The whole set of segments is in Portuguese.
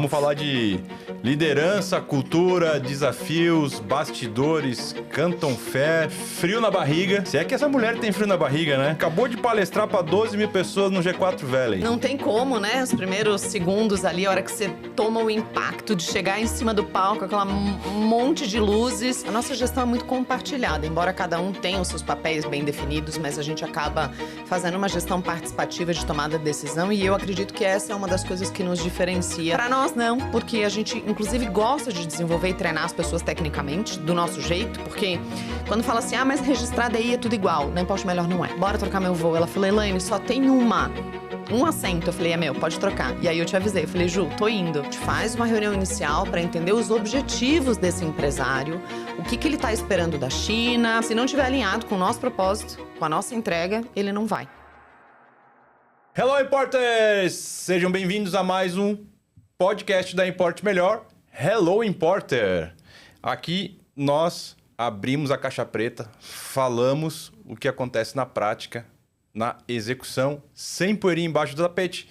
Vamos falar de liderança, cultura, desafios, bastidores, Canton Fair, frio na barriga. Se é que essa mulher tem frio na barriga, né? Acabou de palestrar para 12 mil pessoas no G4 Valley. Não tem como, né? Os primeiros segundos ali, a hora que você toma o impacto de chegar em cima do palco, aquela monte de luzes. A nossa gestão é muito compartilhada, embora cada um tenha os seus papéis bem definidos, mas a gente acaba fazendo uma gestão participativa de tomada de decisão e eu acredito que essa é uma das coisas que nos diferencia. Para nós, não, porque a gente, inclusive, gosta de desenvolver e treinar as pessoas tecnicamente, do nosso jeito, porque quando fala assim, mas registrada aí é tudo igual, na Import Melhor não é. Bora trocar meu voo. Ela falou, Elaine, só tem um assento. Eu falei, é meu, pode trocar. E aí eu te avisei, eu falei, Ju, tô indo. A gente faz uma reunião inicial para entender os objetivos desse empresário, o que ele tá esperando da China. Se não tiver alinhado com o nosso propósito, com a nossa entrega, ele não vai. Hello, Importers! Sejam bem-vindos a mais um podcast da Import Melhor. Hello, Importer! Aqui nós abrimos a caixa preta, falamos o que acontece na prática, na execução, sem poeirinha embaixo do tapete.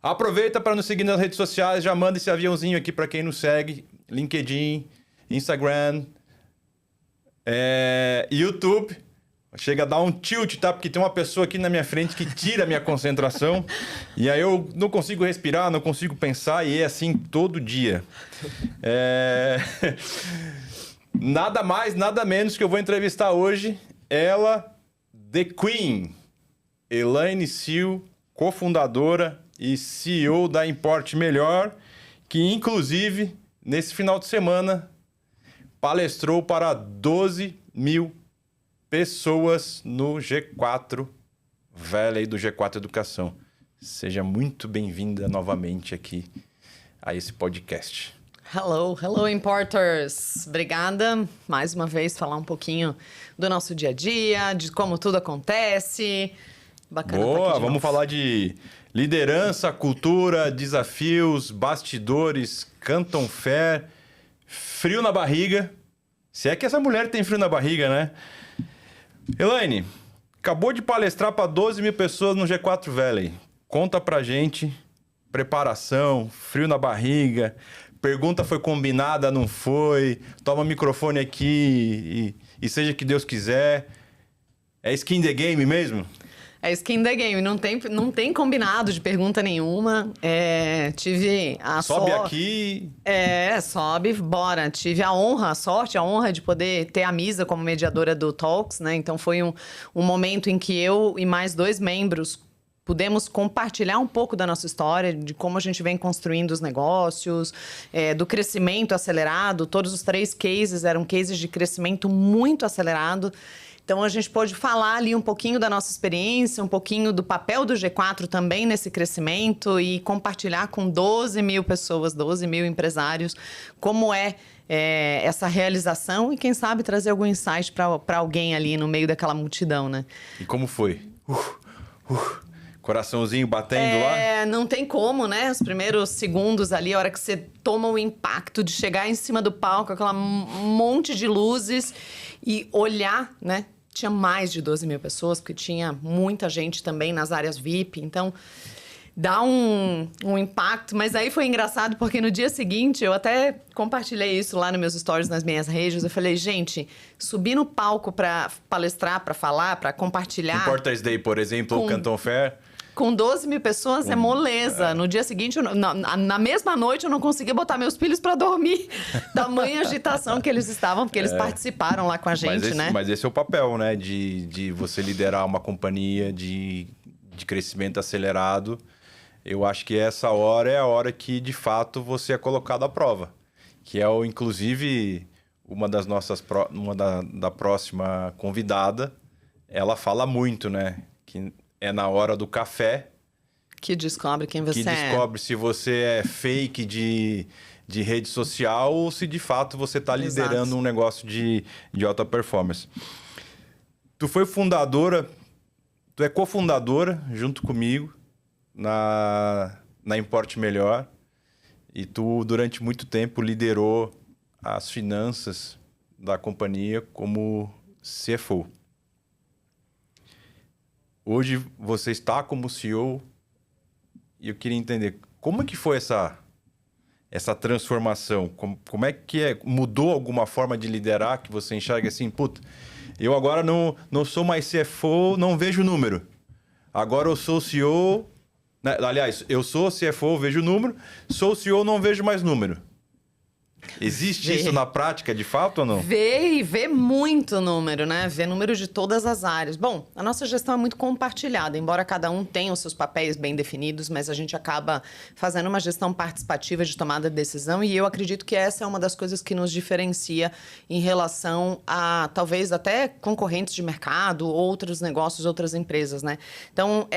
Aproveita para nos seguir nas redes sociais, já manda esse aviãozinho aqui para quem nos segue, LinkedIn, Instagram, YouTube. Chega a dar um tilt, tá? Porque tem uma pessoa aqui na minha frente que tira a minha concentração. E aí eu não consigo respirar, não consigo pensar. E é assim todo dia. Nada mais, nada menos que eu vou entrevistar hoje. Ela, The Queen. Elaine Sil, cofundadora e CEO da Import Melhor. Que inclusive, nesse final de semana, palestrou para 12 mil pessoas no G4 Valley do G4 Educação. Seja muito bem-vinda novamente aqui a esse podcast. Hello, Importers! Obrigada, mais uma vez, falar um pouquinho do nosso dia a dia, de como tudo acontece. Bacana. Boa, vamos falar de liderança, cultura, desafios, bastidores, Canton Fair, frio na barriga. Se é que essa mulher tem frio na barriga, né? Elaine, acabou de palestrar para 12 mil pessoas no G4 Valley. Conta pra gente, preparação, frio na barriga, pergunta foi combinada, não foi, toma microfone aqui e seja que Deus quiser. É skin the game mesmo? É skin the game, não tem combinado de pergunta nenhuma. Tive a Sobe aqui. Sobe, bora. Tive a honra de poder ter a Misa como mediadora do Talks, né? Então foi um momento em que eu e mais 2 membros pudemos compartilhar um pouco da nossa história, de como a gente vem construindo os negócios, do crescimento acelerado. Todos os 3 cases eram cases de crescimento muito acelerado. Então, a gente pôde falar ali um pouquinho da nossa experiência, um pouquinho do papel do G4 também nesse crescimento e compartilhar com 12 mil pessoas, 12 mil empresários, como essa realização e, quem sabe, trazer algum insight para alguém ali no meio daquela multidão, né? E como foi? Coraçãozinho batendo lá? Não tem como, né? Os primeiros segundos ali, a hora que você toma o impacto de chegar em cima do palco, aquela monte de luzes e olhar, né? Tinha mais de 12 mil pessoas, porque tinha muita gente também nas áreas VIP. Então, dá um impacto. Mas aí foi engraçado, porque no dia seguinte, eu até compartilhei isso lá nos meus stories, nas minhas redes. Eu falei, gente, subir no palco para palestrar, para falar, para compartilhar... Importers Day, por exemplo, o Canton Fair... Com 12 mil pessoas é moleza. No dia seguinte, na mesma noite, eu não conseguia botar meus filhos para dormir. Tamanha agitação que eles estavam, porque eles participaram lá com a gente, né? Mas esse é o papel, né? De você liderar uma companhia de crescimento acelerado. Eu acho que essa hora é a hora que, de fato, você é colocado à prova. Que é, inclusive, da próxima convidada, ela fala muito, né? Que é na hora do café. Que descobre quem você é. Que descobre se você é fake de rede social ou se de fato você está liderando um negócio de alta performance. Tu é cofundadora junto comigo na Import Melhor. E tu, durante muito tempo, liderou as finanças da companhia como CFO. Hoje você está como CEO e eu queria entender como é que foi essa essa transformação? Como é que é? Mudou alguma forma de liderar que você enxerga assim, puta, eu agora não sou mais CFO, não vejo número. Agora eu sou CEO, né? Aliás, eu sou CFO, vejo número, sou CEO, não vejo mais número. Existe isso na prática, de fato, ou não? Vê muito número, né? Vê número de todas as áreas. Bom, a nossa gestão é muito compartilhada, embora cada um tenha os seus papéis bem definidos, mas a gente acaba fazendo uma gestão participativa de tomada de decisão e eu acredito que essa é uma das coisas que nos diferencia em relação a, talvez, até concorrentes de mercado, outros negócios, outras empresas, né? Então,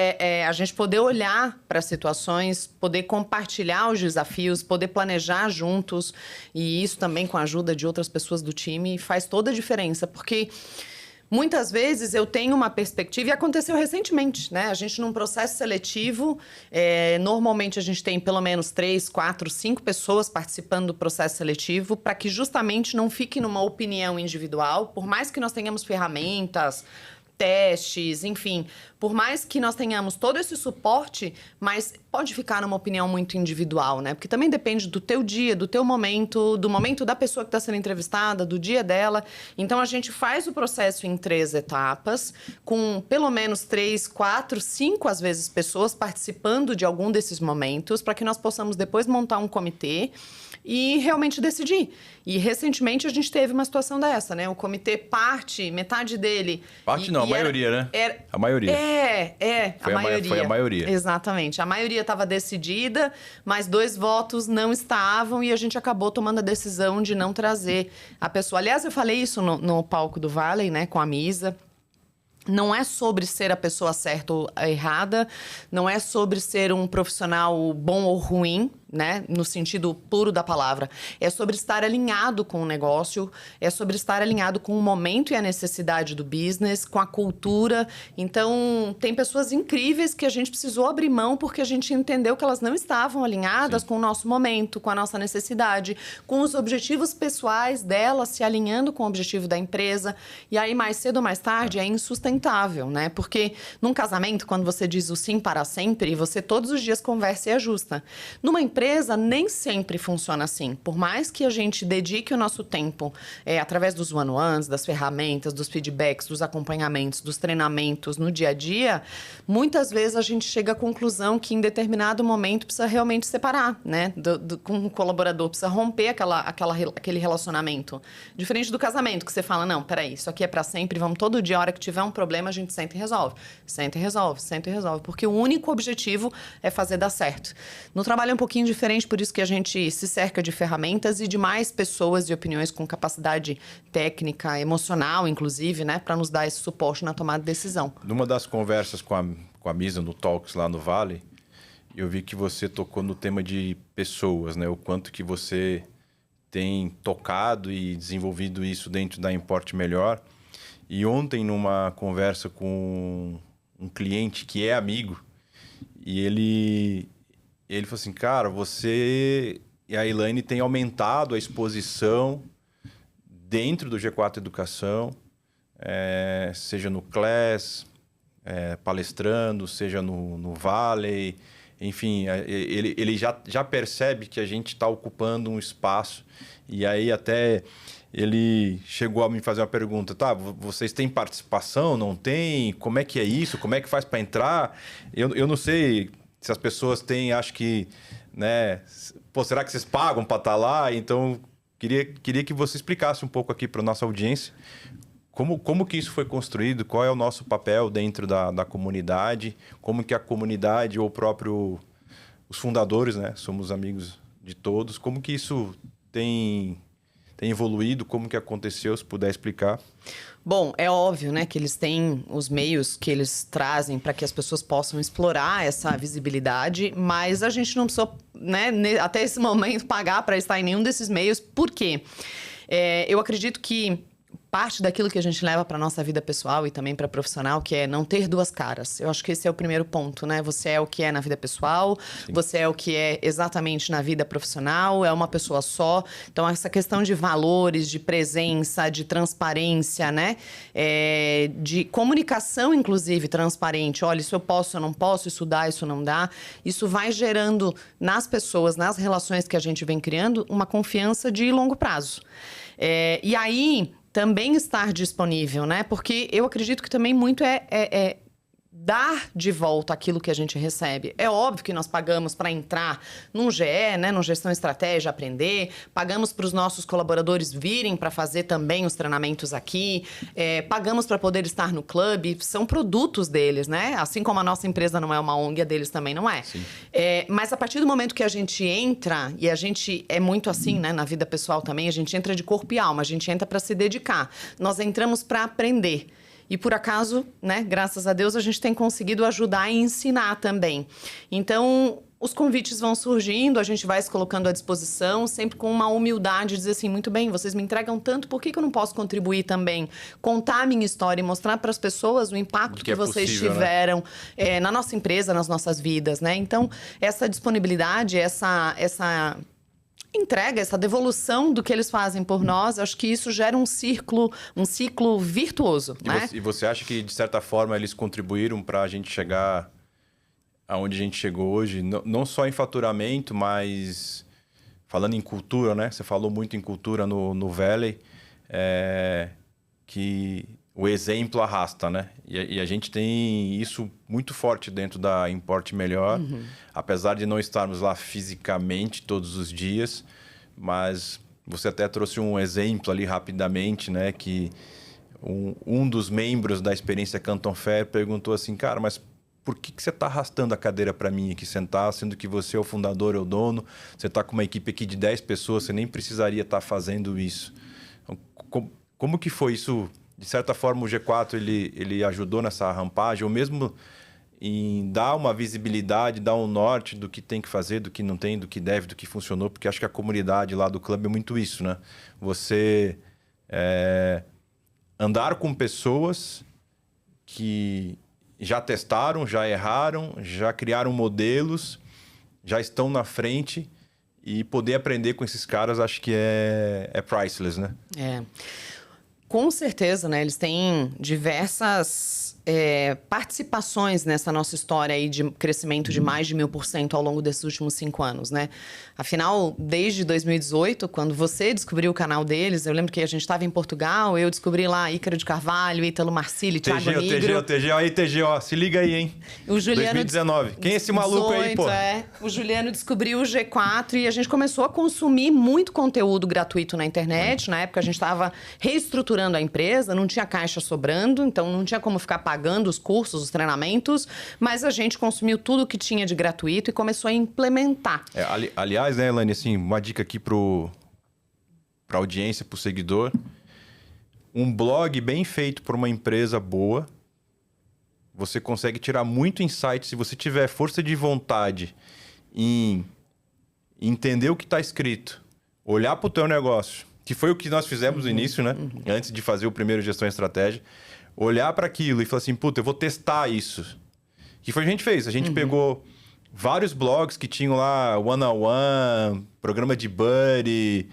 a gente poder olhar para as situações, poder compartilhar os desafios, poder planejar juntos. E isso também com a ajuda de outras pessoas do time faz toda a diferença, porque muitas vezes eu tenho uma perspectiva, e aconteceu recentemente, né? A gente num processo seletivo, normalmente a gente tem pelo menos 3, 4, 5 pessoas participando do processo seletivo para que justamente não fique numa opinião individual, por mais que nós tenhamos ferramentas, testes, enfim, por mais que nós tenhamos todo esse suporte, mas pode ficar numa opinião muito individual, né? Porque também depende do teu dia, do teu momento, do momento da pessoa que está sendo entrevistada, do dia dela. Então, a gente faz o processo em 3 etapas, com pelo menos 3, 4, 5, às vezes, pessoas participando de algum desses momentos, para que nós possamos depois montar um comitê e realmente decidir. E recentemente a gente teve uma situação dessa, né? O comitê metade dele... Parte não, a maioria, né? A maioria. A maioria. Foi a maioria. Exatamente. A maioria estava decidida, mas 2 votos não estavam e a gente acabou tomando a decisão de não trazer a pessoa. Aliás, eu falei isso no palco do Valley, né? Com a Misa. Não é sobre ser a pessoa certa ou errada, não é sobre ser um profissional bom ou ruim, né? No sentido puro da palavra. É sobre estar alinhado com o negócio, é sobre estar alinhado com o momento e a necessidade do business, com a cultura. Então, tem pessoas incríveis que a gente precisou abrir mão porque a gente entendeu que elas não estavam alinhadas Sim. com o nosso momento, com a nossa necessidade, com os objetivos pessoais delas se alinhando com o objetivo da empresa. E aí, mais cedo ou mais tarde, é insustentável, né? Porque num casamento, quando você diz o sim para sempre, você todos os dias conversa e ajusta. Numa empresa, nem sempre funciona assim. Por mais que a gente dedique o nosso tempo através dos one-on-ones, das ferramentas, dos feedbacks, dos acompanhamentos, dos treinamentos no dia a dia, muitas vezes a gente chega à conclusão que em determinado momento precisa realmente separar, né? Com o colaborador, precisa romper aquele relacionamento. Diferente do casamento, que você fala, não, peraí, isso aqui é para sempre, vamos todo dia, a hora que tiver um problema, a gente senta e resolve. Senta e resolve, senta e resolve. Porque o único objetivo é fazer dar certo. No trabalho é um pouquinho diferente, por isso que a gente se cerca de ferramentas e de mais pessoas e opiniões com capacidade técnica, emocional, inclusive, né, para nos dar esse suporte na tomada de decisão. Numa das conversas com a Misa no Talks lá no Vale, eu vi que você tocou no tema de pessoas, né? O quanto que você tem tocado e desenvolvido isso dentro da Importe Melhor. E ontem, numa conversa com um cliente que é amigo, e ele falou assim, cara, você e a Elaine têm aumentado a exposição dentro do G4 Educação, seja no Class, palestrando, seja no Valley, enfim, ele já percebe que a gente está ocupando um espaço. E aí até ele chegou a me fazer uma pergunta, tá, vocês têm participação, não tem? Como é que é isso? Como é que faz para entrar? Eu não sei... Se as pessoas têm, acho que, né? Pô, será que vocês pagam para estar lá? Então, queria que você explicasse um pouco aqui para a nossa audiência como que isso foi construído, qual é o nosso papel dentro da comunidade, como que a comunidade ou os fundadores, né? Somos amigos de todos, como que isso tem evoluído, como que aconteceu, se puder explicar. Bom, é óbvio, né, que eles têm os meios que eles trazem para que as pessoas possam explorar essa visibilidade, mas a gente não precisou, né, até esse momento pagar para estar em nenhum desses meios. Por quê? Eu acredito que parte daquilo que a gente leva para nossa vida pessoal e também para profissional, que é não ter duas caras. Eu acho que esse é o primeiro ponto, né? Você é o que é na vida pessoal, sim, você é o que é exatamente na vida profissional, é uma pessoa só. Então, essa questão de valores, de presença, de transparência, né? De comunicação, inclusive, transparente. Olha, isso eu posso, eu não posso, isso dá, isso não dá. Isso vai gerando nas pessoas, nas relações que a gente vem criando, uma confiança de longo prazo. E aí, também estar disponível, né? Porque eu acredito que também muito é dar de volta aquilo que a gente recebe. É óbvio que nós pagamos para entrar num GE, né, no Gestão e Estratégia, aprender, pagamos para os nossos colaboradores virem para fazer também os treinamentos aqui, pagamos para poder estar no clube, são produtos deles, né? Assim como a nossa empresa não é uma ONG, a deles também não é. Mas a partir do momento que a gente entra, e a gente é muito assim, né, na vida pessoal também, a gente entra de corpo e alma, a gente entra para se dedicar. Nós entramos para aprender. E por acaso, né, graças a Deus, a gente tem conseguido ajudar e ensinar também. Então, os convites vão surgindo, a gente vai se colocando à disposição, sempre com uma humildade, dizer assim, muito bem, vocês me entregam tanto, por que eu não posso contribuir também? Contar a minha história e mostrar para as pessoas o impacto que vocês possível, tiveram, né? Na nossa empresa, nas nossas vidas, né? Então, essa disponibilidade, essa entrega, essa devolução do que eles fazem por nós, acho que isso gera um ciclo virtuoso, né? E você acha que, de certa forma, eles contribuíram para a gente chegar aonde a gente chegou hoje? Não só em faturamento, mas falando em cultura, né? Você falou muito em cultura no Valley, que o exemplo arrasta, né? E a gente tem isso muito forte dentro da Importe Melhor, apesar de não estarmos lá fisicamente todos os dias, mas você até trouxe um exemplo ali rapidamente, né? Que um dos membros da experiência Canton Fair perguntou assim, cara, mas por que você está arrastando a cadeira para mim aqui sentar, sendo que você é o fundador, é o dono, você está com uma equipe aqui de 10 pessoas, você nem precisaria estar fazendo isso. Então, como que foi isso? De certa forma, o G4 ele ajudou nessa rampagem, ou mesmo em dar uma visibilidade, dar um norte do que tem que fazer, do que não tem, do que deve, do que funcionou, porque acho que a comunidade lá do clube é muito isso, né? Você andar com pessoas que já testaram, já erraram, já criaram modelos, já estão na frente, e poder aprender com esses caras, acho que é priceless, né? Com certeza, né? Eles têm diversas participações nessa nossa história aí de crescimento de mais de 1000% ao longo desses últimos 5 anos, né? Afinal, desde 2018, quando você descobriu o canal deles, eu lembro que a gente estava em Portugal, eu descobri lá Ícaro de Carvalho, Ítalo Marcilli, Thiago Nigro. TGO, se liga aí, hein? O Juliano 2019. Quem é esse maluco 18, aí, pô? O Juliano descobriu o G4 e a gente começou a consumir muito conteúdo gratuito na internet. Na época, a gente estava reestruturando a empresa, não tinha caixa sobrando, então não tinha como ficar pagando os cursos, os treinamentos, mas a gente consumiu tudo que tinha de gratuito e começou a implementar. Aliás, né, Elaine, assim, uma dica aqui pra audiência, pro seguidor. Um blog bem feito por uma empresa boa, você consegue tirar muito insight se você tiver força de vontade em entender o que está escrito, olhar para o teu negócio, que foi o que nós fizemos no início, né? Antes de fazer o primeiro Gestão e Estratégia. Olhar para aquilo e falar assim, puta, eu vou testar isso. Que foi o que a gente fez. A gente pegou vários blogs que tinham lá one-on-one, programa de buddy,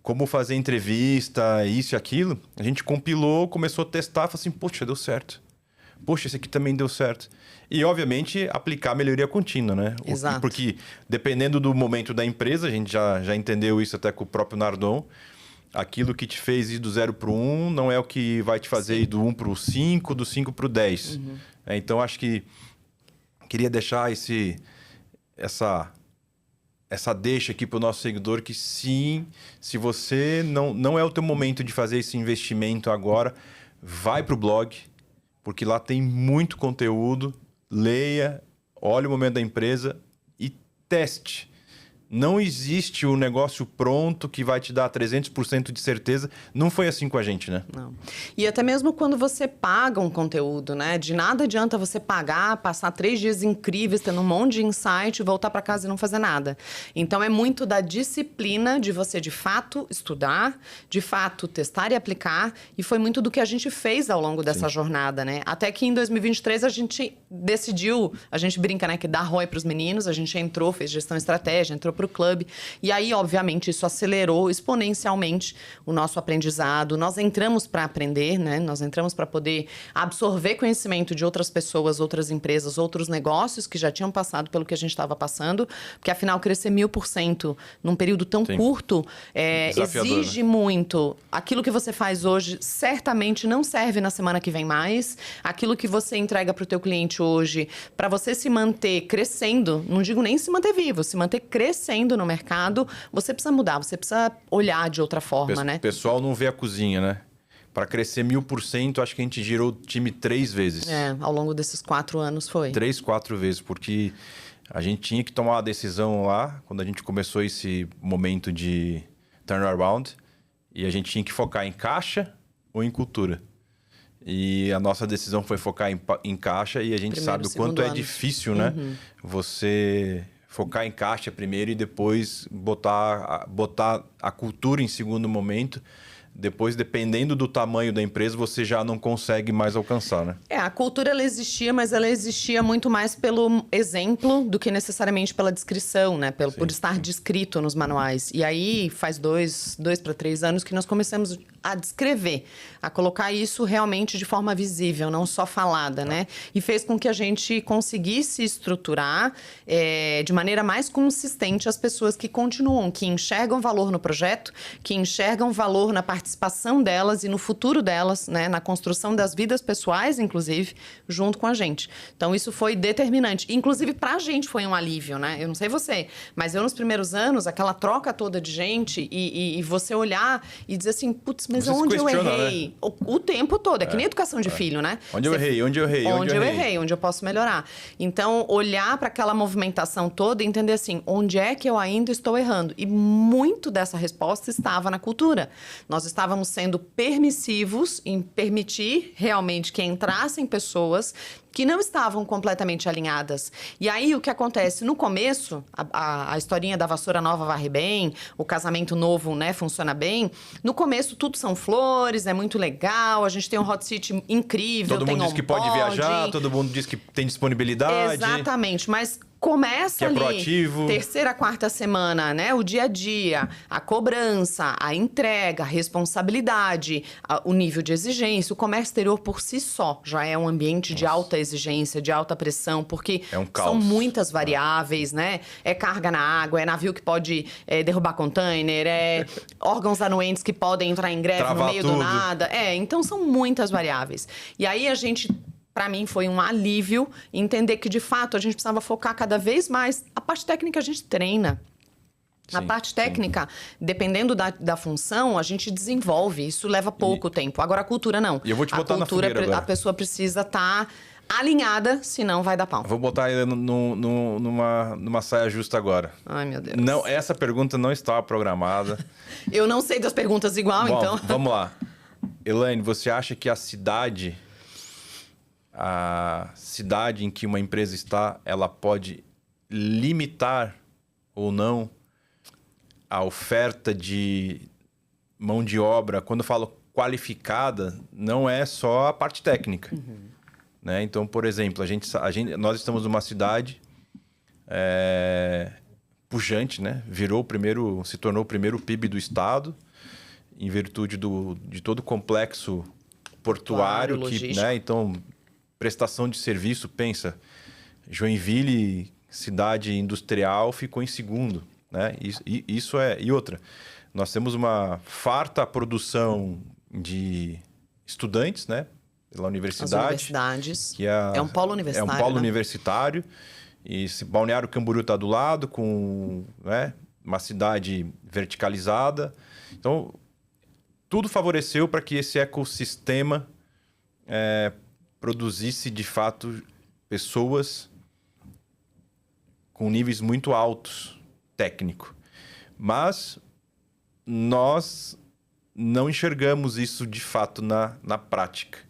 como fazer entrevista, isso e aquilo. A gente compilou, começou a testar, falou assim, poxa, deu certo. Poxa, esse aqui também deu certo. E, obviamente, aplicar a melhoria contínua, né? Exato. Porque, dependendo do momento da empresa, a gente já entendeu isso até com o próprio Nardon, aquilo que te fez ir do 0 para o 1 não é o que vai te fazer ir do 1 para o 5, do 5 para o 10. Então, acho que queria deixar essa deixa aqui para o nosso seguidor que sim, se você não é o teu momento de fazer esse investimento agora, vai para o blog, porque lá tem muito conteúdo, leia, olhe o momento da empresa e teste. Não existe o negócio pronto que vai te dar 300% de certeza. Não foi assim com a gente, né? Não. E até mesmo quando você paga um conteúdo, né? De nada adianta você pagar, passar 3 dias incríveis, tendo um monte de insight, voltar para casa e não fazer nada. Então, é muito da disciplina de você, de fato, estudar, de fato, testar e aplicar. E foi muito do que a gente fez ao longo dessa jornada, né? Até que em 2023 a gente decidiu, a gente brinca, né? Que dá ROI para os meninos, a gente entrou, fez gestão estratégia, entrou para o clube. E aí, obviamente, isso acelerou exponencialmente o nosso aprendizado. Nós entramos para aprender, né? Nós entramos para poder absorver conhecimento de outras pessoas, outras empresas, outros negócios que já tinham passado pelo que a gente estava passando. Porque, afinal, crescer 1000% num período tão curto exige muito. Aquilo que você faz hoje certamente não serve na semana que vem mais. Aquilo que você entrega para o teu cliente hoje, para você se manter crescendo, não digo nem se manter vivo, se manter crescendo no mercado, você precisa mudar, você precisa olhar de outra forma, né? O pessoal não vê a cozinha, né? Para crescer 1000%, acho que a gente girou o time 3 vezes. Ao longo desses 4 anos foi. 3, 4 vezes, porque a gente tinha que tomar uma decisão lá, quando a gente começou esse momento de turnaround, e a gente tinha que focar em caixa ou em cultura. E a nossa decisão foi focar em caixa, e a gente sabe o quanto é difícil, né? Você focar em caixa primeiro e depois botar a cultura em segundo momento. Depois, dependendo do tamanho da empresa, você já não consegue mais alcançar, né? A cultura ela existia, mas ela existia muito mais pelo exemplo do que necessariamente pela descrição, né? Por estar descrito nos manuais. E aí, faz 2 para 3 anos que nós começamos a descrever, a colocar isso realmente de forma visível, não só falada, né? E fez com que a gente conseguisse estruturar de maneira mais consistente as pessoas que continuam, que enxergam valor no projeto, que enxergam valor na participação delas e no futuro delas, né? Na construção das vidas pessoais, inclusive, junto com a gente. Então, isso foi determinante. Inclusive, pra gente foi um alívio, né? Eu não sei você, mas eu nos primeiros anos, aquela troca toda de gente e você olhar e dizer assim, putz, mas onde eu errei? Né? O tempo todo. É que nem educação de filho, né? Onde eu errei? Onde eu errei? Onde eu posso melhorar? Então, olhar para aquela movimentação toda e entender assim, onde é que eu ainda estou errando? E muito dessa resposta estava na cultura. Nós estávamos sendo permissivos em permitir realmente que entrassem pessoas que não estavam completamente alinhadas. E aí, o que acontece? No começo, a historinha da vassoura nova varre bem, o casamento novo, né, funciona bem. No começo, tudo são flores, é muito legal, a gente tem um hot seat incrível, todo mundo diz que pode viajar, todo mundo diz que tem disponibilidade. Exatamente, mas começa ali, proativo. 3ª, 4ª semana, né? O dia a dia, a cobrança, a entrega, a responsabilidade, o nível de exigência. O comércio exterior por si só já é um ambiente de alta exigência, de alta pressão, porque são muitas variáveis, né? É carga na água, é navio que pode derrubar container, é órgãos anuentes que podem entrar em greve no meio do nada. Então são muitas variáveis. E aí a gente... Para mim, foi um alívio entender que, de fato, a gente precisava focar cada vez mais. A parte técnica a gente treina. A parte técnica, dependendo da função, a gente desenvolve. Isso leva pouco tempo. Agora, a cultura não. E eu vou te botar na fogueira agora. A pessoa precisa estar alinhada, senão vai dar pau. Vou botar ele numa saia justa agora. Ai, meu Deus. Não, essa pergunta não estava programada. Eu não sei das perguntas igual, bom, então. Vamos lá. Elaine, você acha que a cidade em que uma empresa está, ela pode limitar ou não a oferta de mão de obra? Quando eu falo qualificada, não é só a parte técnica. Né? Então, por exemplo, nós estamos numa cidade pujante, né? Se tornou o primeiro PIB do estado, em virtude de todo o complexo portuário, né? Então, prestação de serviço, pensa, Joinville, cidade industrial, ficou em segundo, né? E outra, nós temos uma farta produção de estudantes, né? Pela universidade. As universidades. Que é um polo universitário. É um polo né? universitário. E Balneário Camboriú está do lado, com, né, uma cidade verticalizada. Então, tudo favoreceu para que esse ecossistema produzisse, de fato, pessoas com níveis muito altos técnico. Mas nós não enxergamos isso de fato na prática.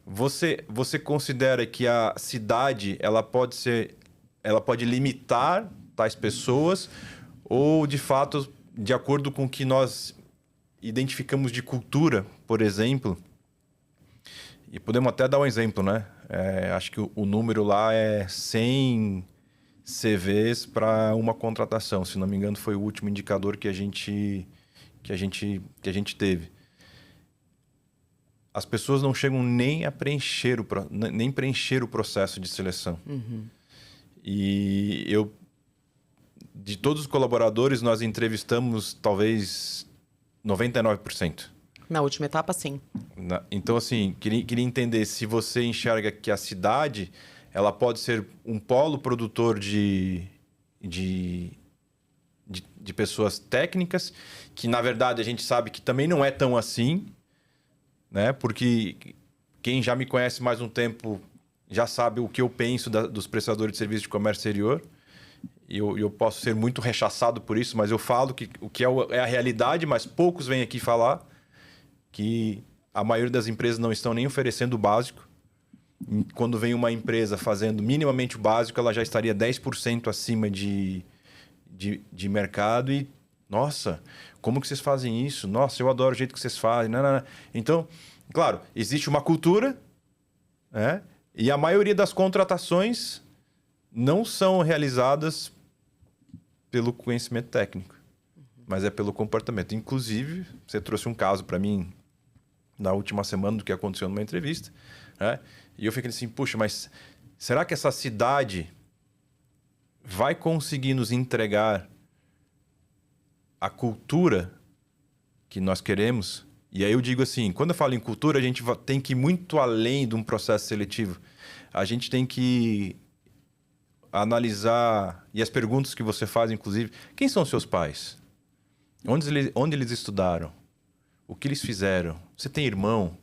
Você considera que a cidade ela pode limitar tais pessoas ou, de fato, de acordo com o que nós identificamos de cultura, por exemplo, e podemos até dar um exemplo, né? Acho que o número lá é 100 CVs para uma contratação. Se não me engano, foi o último indicador que a gente teve. As pessoas não chegam nem a preencher o processo de seleção. Uhum. E de todos os colaboradores, nós entrevistamos talvez 99%. Na última etapa, sim. Então, assim, queria entender se você enxerga que a cidade ela pode ser um polo produtor de pessoas técnicas, que, na verdade, a gente sabe que também não é tão assim, né? Porque quem já me conhece mais um tempo já sabe o que eu penso dos prestadores de serviço de comércio exterior. E eu posso ser muito rechaçado por isso, mas eu falo que o que é a realidade, mas poucos vêm aqui falar que a maioria das empresas não estão nem oferecendo o básico. E quando vem uma empresa fazendo minimamente o básico, ela já estaria 10% acima de mercado e, nossa, como que vocês fazem isso? Nossa, eu adoro o jeito que vocês fazem. Não. Então, claro, existe uma cultura, né? E a maioria das contratações não são realizadas pelo conhecimento técnico, mas é pelo comportamento. Inclusive, você trouxe um caso para mim na última semana do que aconteceu numa entrevista, né? E eu fiquei assim, puxa, mas será que essa cidade vai conseguir nos entregar a cultura que nós queremos? E aí eu digo assim, quando eu falo em cultura, a gente tem que ir muito além de um processo seletivo. A gente tem que analisar, e as perguntas que você faz, inclusive, quem são seus pais? Onde eles estudaram? O que eles fizeram? Você tem irmão?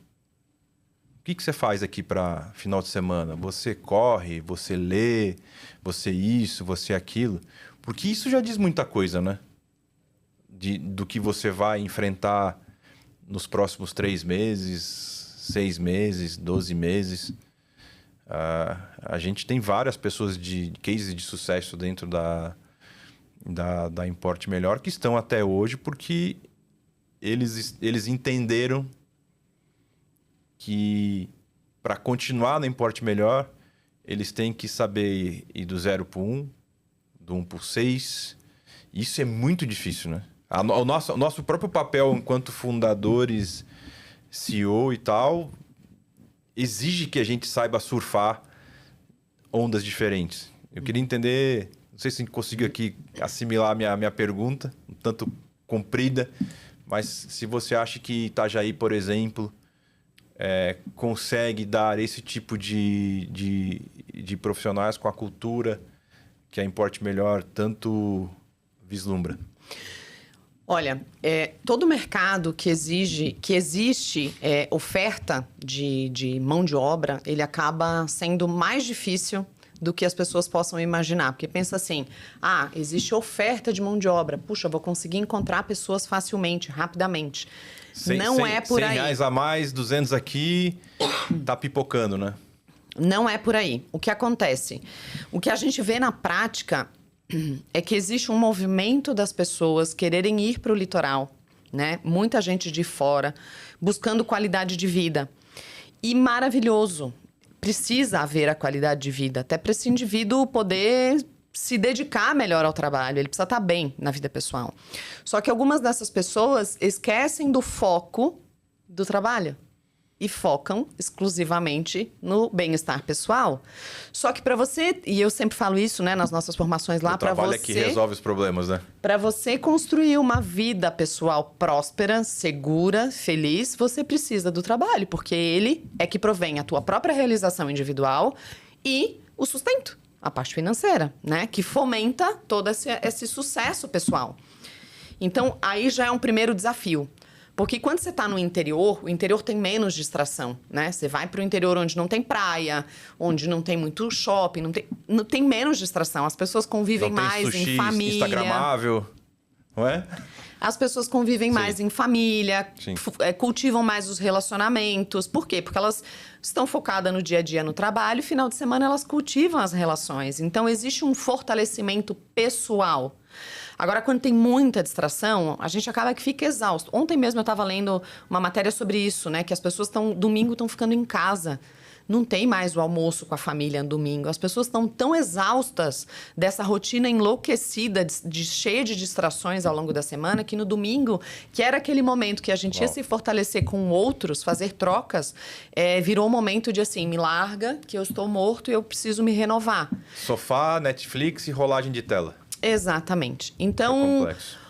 O que você faz aqui para final de semana? Você corre, você lê, você isso, você aquilo? Porque isso já diz muita coisa, né? Do que você vai enfrentar nos próximos 3 meses, 6 meses, 12 meses. A gente tem várias pessoas de case de sucesso dentro da Importe Melhor que estão até hoje porque eles entenderam que para continuar na Importe Melhor, eles têm que saber ir do 0 para o 1, do 1 para o 6. Isso é muito difícil, né? O nosso próprio papel enquanto fundadores, CEO e tal, exige que a gente saiba surfar ondas diferentes. Eu queria entender, não sei se conseguiu aqui assimilar a minha pergunta, um tanto comprida, mas se você acha que Itajaí, por exemplo, consegue dar esse tipo de profissionais com a cultura que a Importe Melhor tanto vislumbra. Olha, todo mercado que existe oferta de mão de obra, ele acaba sendo mais difícil do que as pessoas possam imaginar. Porque pensa assim, existe oferta de mão de obra. Puxa, eu vou conseguir encontrar pessoas facilmente, rapidamente. Não é por aí. R$100 a mais, 200 aqui, tá pipocando, né? Não é por aí. O que acontece? O que a gente vê na prática é que existe um movimento das pessoas quererem ir para o litoral, né? Muita gente de fora, buscando qualidade de vida. E maravilhoso. Precisa haver a qualidade de vida, até para esse indivíduo poder se dedicar melhor ao trabalho. Ele precisa estar bem na vida pessoal. Só que algumas dessas pessoas esquecem do foco do trabalho e focam exclusivamente no bem-estar pessoal. Só que para você, e eu sempre falo isso, né, nas nossas formações lá, para você... O trabalho é que resolve os problemas, né? Para você construir uma vida pessoal próspera, segura, feliz, você precisa do trabalho, porque ele é que provém a tua própria realização individual e o sustento, a parte financeira, né, que fomenta todo esse sucesso pessoal. Então, aí já é um primeiro desafio. Porque quando você está no interior, o interior tem menos distração, né? Você vai para o interior onde não tem praia, onde não tem muito shopping, não tem menos distração. As pessoas convivem Não tem mais sushi em família. instagramável, não é? As pessoas convivem mais em família, cultivam mais os relacionamentos. Por quê? Porque elas estão focadas no dia a dia no trabalho e final de semana elas cultivam as relações. Então, existe um fortalecimento pessoal. Agora, quando tem muita distração, a gente acaba que fica exausto. Ontem mesmo eu estava lendo uma matéria sobre isso, né? Que as pessoas domingo estão ficando em casa. Não tem mais o almoço com a família no domingo. As pessoas estão tão exaustas dessa rotina enlouquecida, cheia de distrações ao longo da semana, que no domingo, que era aquele momento que a gente ia se fortalecer com outros, fazer trocas, virou um momento de assim, me larga, que eu estou morto e eu preciso me renovar. Sofá, Netflix e rolagem de tela. Exatamente. É Então, complexo.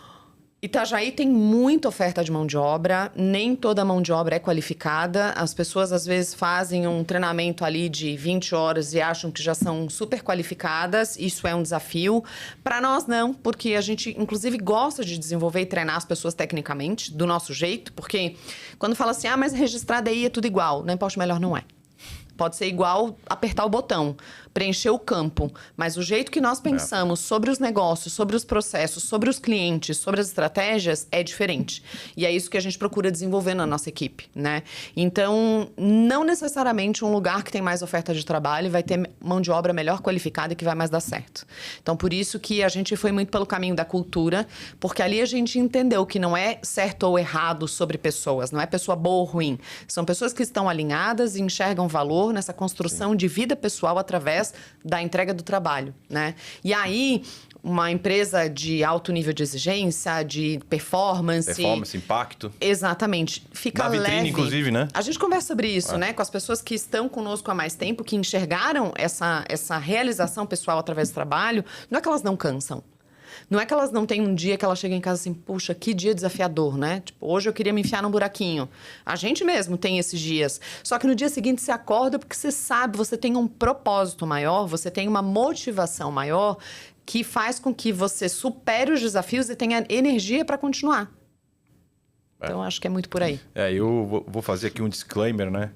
Itajaí tem muita oferta de mão de obra, nem toda mão de obra é qualificada. As pessoas, às vezes, fazem um treinamento ali de 20 horas e acham que já são super qualificadas. Isso é um desafio. Para nós, não, porque a gente, inclusive, gosta de desenvolver e treinar as pessoas tecnicamente, do nosso jeito, porque quando fala assim, mas registrada aí é tudo igual, não importa, melhor não é. Pode ser igual apertar o botão, preencher o campo. Mas o jeito que nós pensamos sobre os negócios, sobre os processos, sobre os clientes, sobre as estratégias é diferente. E é isso que a gente procura desenvolver na nossa equipe, né? Então, não necessariamente um lugar que tem mais oferta de trabalho vai ter mão de obra melhor qualificada e que vai mais dar certo. Então, por isso que a gente foi muito pelo caminho da cultura, porque ali a gente entendeu que não é certo ou errado sobre pessoas, não é pessoa boa ou ruim. São pessoas que estão alinhadas e enxergam valor nessa construção de vida pessoal através da entrega do trabalho, né? E aí, uma empresa de alto nível de exigência, de performance... Impacto. Exatamente. Fica leve. Na vitrine, inclusive, né? A gente conversa sobre isso, né? Com as pessoas que estão conosco há mais tempo, que enxergaram essa realização pessoal através do trabalho. Não é que elas não cansam. Não é que elas não têm um dia que ela chega em casa assim, puxa, que dia desafiador, né? Tipo, hoje eu queria me enfiar num buraquinho. A gente mesmo tem esses dias. Só que no dia seguinte você acorda porque você sabe, você tem um propósito maior, você tem uma motivação maior que faz com que você supere os desafios e tenha energia para continuar. Então, acho que é muito por aí. Eu vou fazer aqui um disclaimer, né?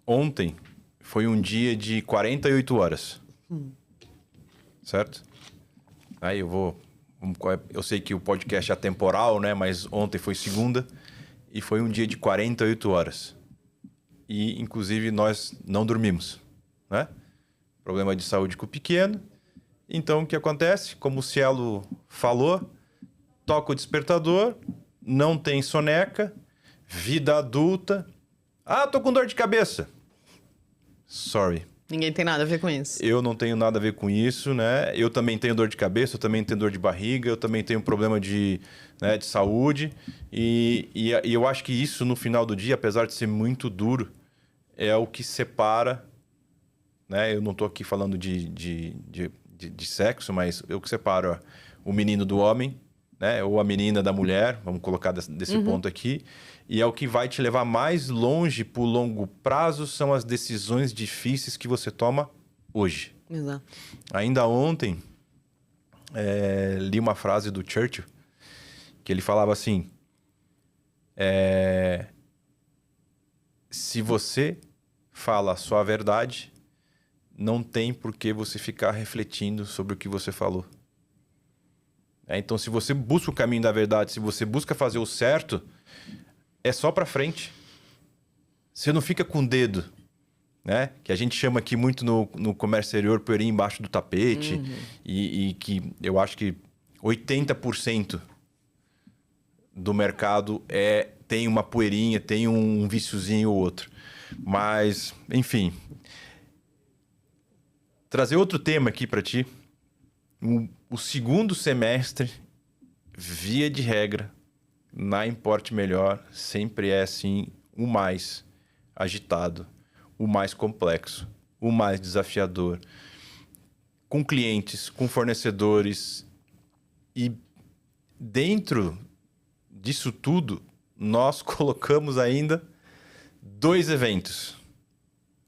Ontem foi um dia de 48 horas. Certo? Aí eu sei que o podcast é atemporal, né? Mas ontem foi segunda e foi um dia de 48 horas. E, inclusive, nós não dormimos, né? Problema de saúde com o pequeno. Então, o que acontece? Como o Cielo falou, toca o despertador, não tem soneca, vida adulta. Tô com dor de cabeça. Sorry. Ninguém tem nada a ver com isso. Eu não tenho nada a ver com isso, né? Eu também tenho dor de cabeça, eu também tenho dor de barriga, eu também tenho problema de saúde. E eu acho que isso, no final do dia, apesar de ser muito duro, é o que separa, né? Eu não estou aqui falando de sexo, mas é o que separa o menino do homem, né? Ou a menina da mulher, vamos colocar desse ponto aqui. E é o que vai te levar mais longe por longo prazo, são as decisões difíceis que você toma hoje. Exato. Ainda ontem, li uma frase do Churchill, que ele falava assim, se você fala a sua verdade, não tem por que você ficar refletindo sobre o que você falou. Então, se você busca o caminho da verdade, se você busca fazer o certo, é só pra frente. Você não fica com o dedo, né? Que a gente chama aqui muito no comércio exterior poeirinha embaixo do tapete. E que eu acho que 80% do mercado tem uma poeirinha, tem um viciozinho ou outro. Mas, enfim. Trazer outro tema aqui pra ti. O segundo semestre, via de regra, na Importe Melhor, sempre é assim o mais agitado, o mais complexo, o mais desafiador. Com clientes, com fornecedores. E dentro disso tudo, nós colocamos ainda 2 eventos.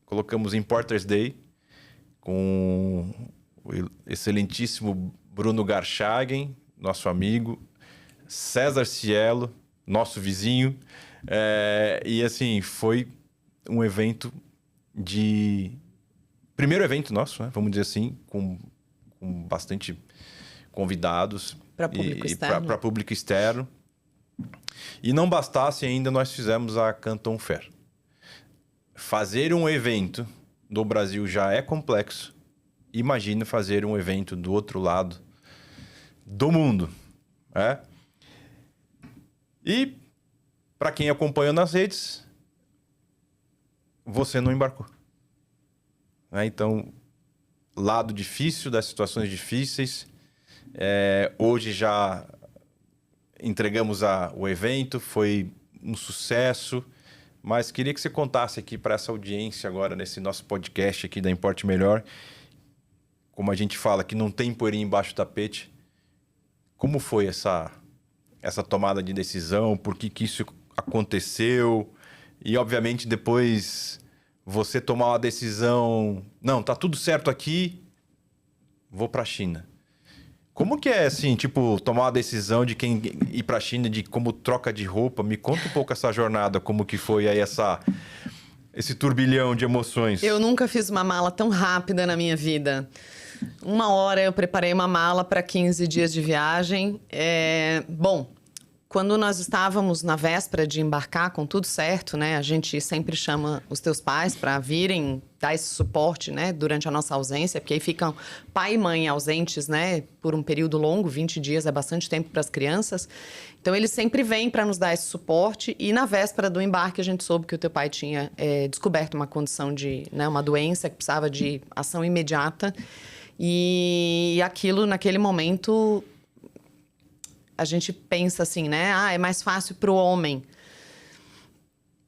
Colocamos Importers Day com o excelentíssimo Bruno Garchagen, nosso amigo, César Cielo, nosso vizinho. E assim, foi um evento primeiro evento nosso, né? Vamos dizer assim, com bastante convidados. Para público externo. Para público externo. E não bastasse ainda, nós fizemos a Canton Fair. Fazer um evento no Brasil já é complexo. Imagina fazer um evento do outro lado do mundo. E, para quem acompanhou nas redes, você não embarcou. Então, lado difícil das situações difíceis. Hoje já entregamos o evento, foi um sucesso, mas queria que você contasse aqui para essa audiência agora, nesse nosso podcast aqui da Importe Melhor, como a gente fala que não tem poeirinha embaixo do tapete, como foi essa tomada de decisão, por que isso aconteceu, e obviamente depois você tomar uma decisão, não, tá tudo certo aqui, vou para a China. Como que é, assim, tipo, tomar uma decisão de quem ir para a China, de como troca de roupa? Me conta um pouco essa jornada, como que foi aí esse turbilhão de emoções. Eu nunca fiz uma mala tão rápida na minha vida. 1 hora eu preparei uma mala para 15 dias de viagem. Bom, quando nós estávamos na véspera de embarcar com tudo certo, né? A gente sempre chama os teus pais para virem dar esse suporte, né? Durante a nossa ausência, porque aí ficam pai e mãe ausentes, né? Por um período longo, 20 dias é bastante tempo para as crianças. Então, eles sempre vêm para nos dar esse suporte. E na véspera do embarque, a gente soube que o teu pai tinha descoberto uma condição de, né? Uma doença que precisava de ação imediata. E aquilo, naquele momento, a gente pensa assim, né? É mais fácil para o homem.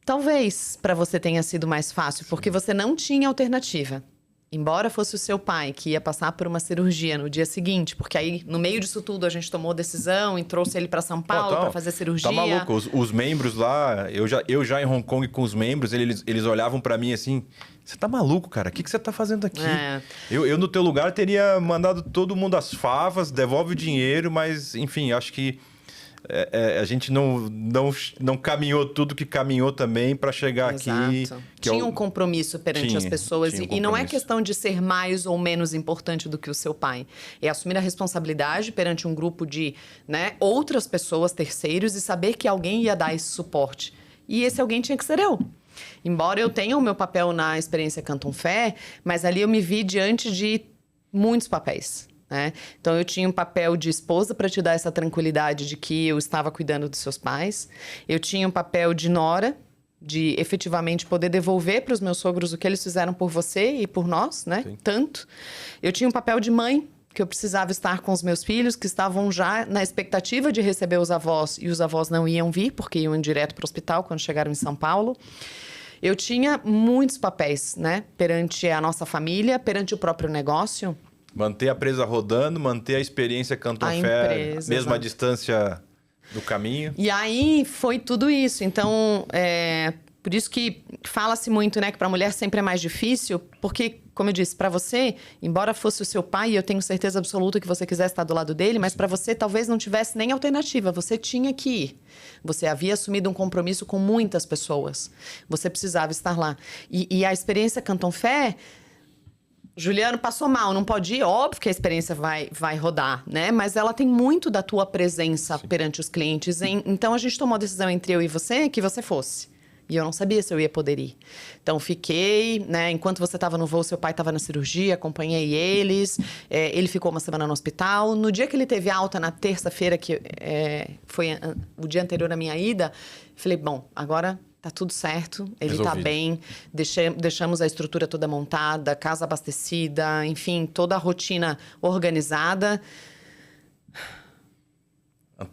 Talvez para você tenha sido mais fácil, porque você não tinha alternativa. Embora fosse o seu pai que ia passar por uma cirurgia no dia seguinte, porque aí, no meio disso tudo, a gente tomou decisão e trouxe ele para São Paulo para fazer cirurgia. Tá maluco? Os membros lá, eu já em Hong Kong com os membros, eles olhavam para mim assim... Você tá maluco, cara? O que você tá fazendo aqui? Eu, no teu lugar, teria mandado todo mundo às favas, devolve o dinheiro, mas, enfim, acho que a gente não caminhou tudo que caminhou também para chegar aqui. Tinha um compromisso perante as pessoas. E não é questão de ser mais ou menos importante do que o seu pai. É assumir a responsabilidade perante um grupo de, né, outras pessoas, terceiros, e saber que alguém ia dar esse suporte. E esse alguém tinha que ser eu. Embora eu tenha o meu papel na experiência Canton Fair, mas ali eu me vi diante de muitos papéis, né? Então, eu tinha um papel de esposa para te dar essa tranquilidade de que eu estava cuidando dos seus pais. Eu tinha um papel de nora, de efetivamente poder devolver para os meus sogros o que eles fizeram por você e por nós, né? Sim. Tanto. Eu tinha um papel de mãe, que eu precisava estar com os meus filhos, que estavam já na expectativa de receber os avós, e os avós não iam vir, porque iam direto para o hospital quando chegaram em São Paulo. Eu tinha muitos papéis, né? Perante a nossa família, perante o próprio negócio. Manter a presa rodando, manter a experiência Canton Fair, mesmo a distância do caminho. E aí foi tudo isso. Então, por isso que fala-se muito, né? Que para a mulher sempre é mais difícil, porque, como eu disse, para você, embora fosse o seu pai, e eu tenho certeza absoluta que você quisesse estar do lado dele, mas para você talvez não tivesse nem alternativa. Você tinha que ir. Você havia assumido um compromisso com muitas pessoas. Você precisava estar lá. E a experiência Canton Fair, Juliano passou mal, não pode ir? Óbvio que a experiência vai rodar, né? Mas ela tem muito da tua presença perante os clientes. Então, a gente tomou a decisão entre eu e você que você fosse. E eu não sabia se eu ia poder ir. Então, fiquei, né? Enquanto você estava no voo, seu pai estava na cirurgia, acompanhei eles. Ele ficou uma semana no hospital. No dia que ele teve alta, na terça-feira, que foi o dia anterior à minha ida, falei, bom, agora tá tudo certo, ele tá bem. Deixamos a estrutura toda montada, casa abastecida, enfim, toda a rotina organizada.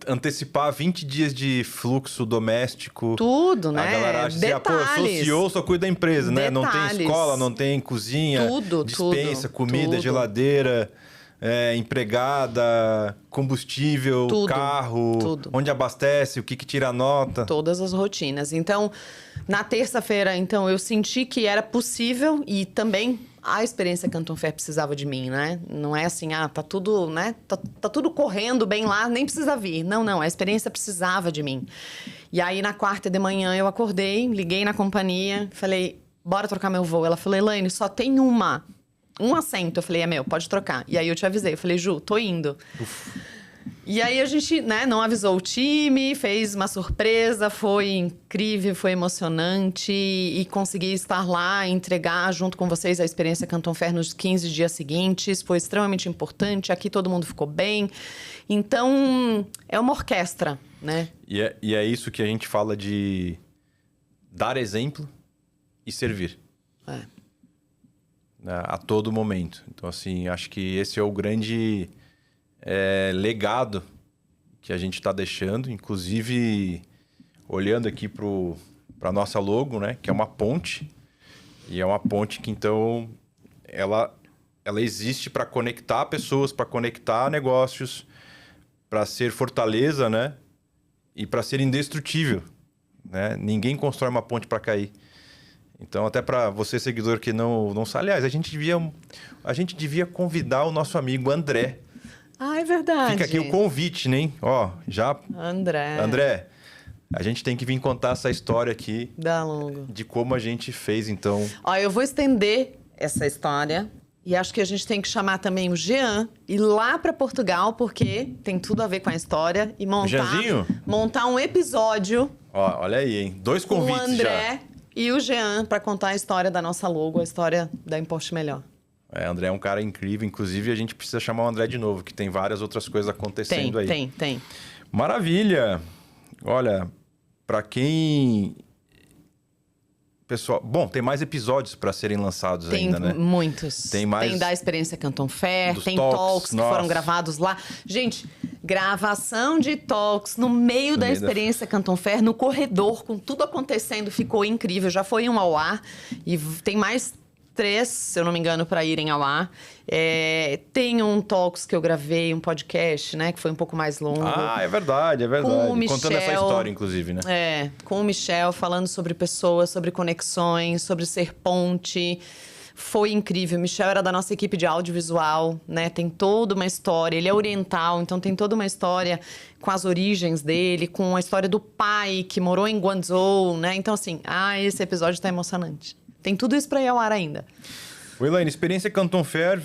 Antecipar 20 dias de fluxo doméstico. Tudo, né? A galera acha assim, eu sou CEO, só cuido da empresa, né? Não tem escola, não tem cozinha, despensa, comida, geladeira, empregada, combustível, carro, onde abastece, o que tira a nota. Todas as rotinas. Então, na terça-feira, eu senti que era possível e também a experiência Canton Fair precisava de mim, né? Não é assim, tá tudo, né? Tá tudo correndo bem lá, nem precisa vir. Não, a experiência precisava de mim. E aí, na quarta de manhã, eu acordei, liguei na companhia, falei, bora trocar meu voo. Ela falou, Elaine, só tem um assento. Eu falei, é meu, pode trocar. E aí eu te avisei, eu falei, Ju, tô indo. E aí a gente, né, não avisou o time, fez uma surpresa, foi incrível, foi emocionante e consegui estar lá, entregar junto com vocês a experiência Canton Fair nos 15 dias seguintes, foi extremamente importante, aqui todo mundo ficou bem. Então, é uma orquestra, né? E é isso que a gente fala de dar exemplo e servir. A todo momento. Então, assim, acho que esse é o grande legado que a gente está deixando. Inclusive, olhando aqui para a nossa logo, né? Que é uma ponte. E é uma ponte que, então, ela existe para conectar pessoas, para conectar negócios, para ser fortaleza, né? E para ser indestrutível, né? Ninguém constrói uma ponte para cair. Então, até para você, seguidor, que não sabe, aliás, a gente devia convidar o nosso amigo André. Ah, é verdade. Fica aqui o convite, né? Ó, já... André, a gente tem que vir contar essa história aqui. Da logo. De como a gente fez, então... Ó, eu vou estender essa história e acho que a gente tem que chamar também o Jean, ir lá para Portugal, porque tem tudo a ver com a história, e montar um episódio... Ó, olha aí, hein? 2 convites já. Com o André e o Jean para contar a história da nossa logo, a história da Importe Melhor. André é um cara incrível. Inclusive, a gente precisa chamar o André de novo, que tem várias outras coisas acontecendo aí. Tem. Maravilha! Olha, para quem... Pessoal, bom, tem mais episódios para serem lançados ainda, né? Muitos. Tem mais... Tem da Experiência Canton Fair, tem talks que foram gravados lá. Gente, gravação de talks no meio da Experiência Canton Fair, no corredor, com tudo acontecendo, ficou incrível. Já foi um ao ar e tem mais 3, se eu não me engano, para irem ao ar. Tem um talks que eu gravei, um podcast, né? Que foi um pouco mais longo. Ah, é verdade. Com o Michel, contando essa história, inclusive, né? Com o Michel, falando sobre pessoas, sobre conexões, sobre ser ponte. Foi incrível. O Michel era da nossa equipe de audiovisual, né? Tem toda uma história. Ele é oriental, então tem toda uma história com as origens dele, com a história do pai que morou em Guangzhou, né? Então, assim, esse episódio tá emocionante. Tem tudo isso para ir ao ar ainda. Elaine, Experiência Canton Fair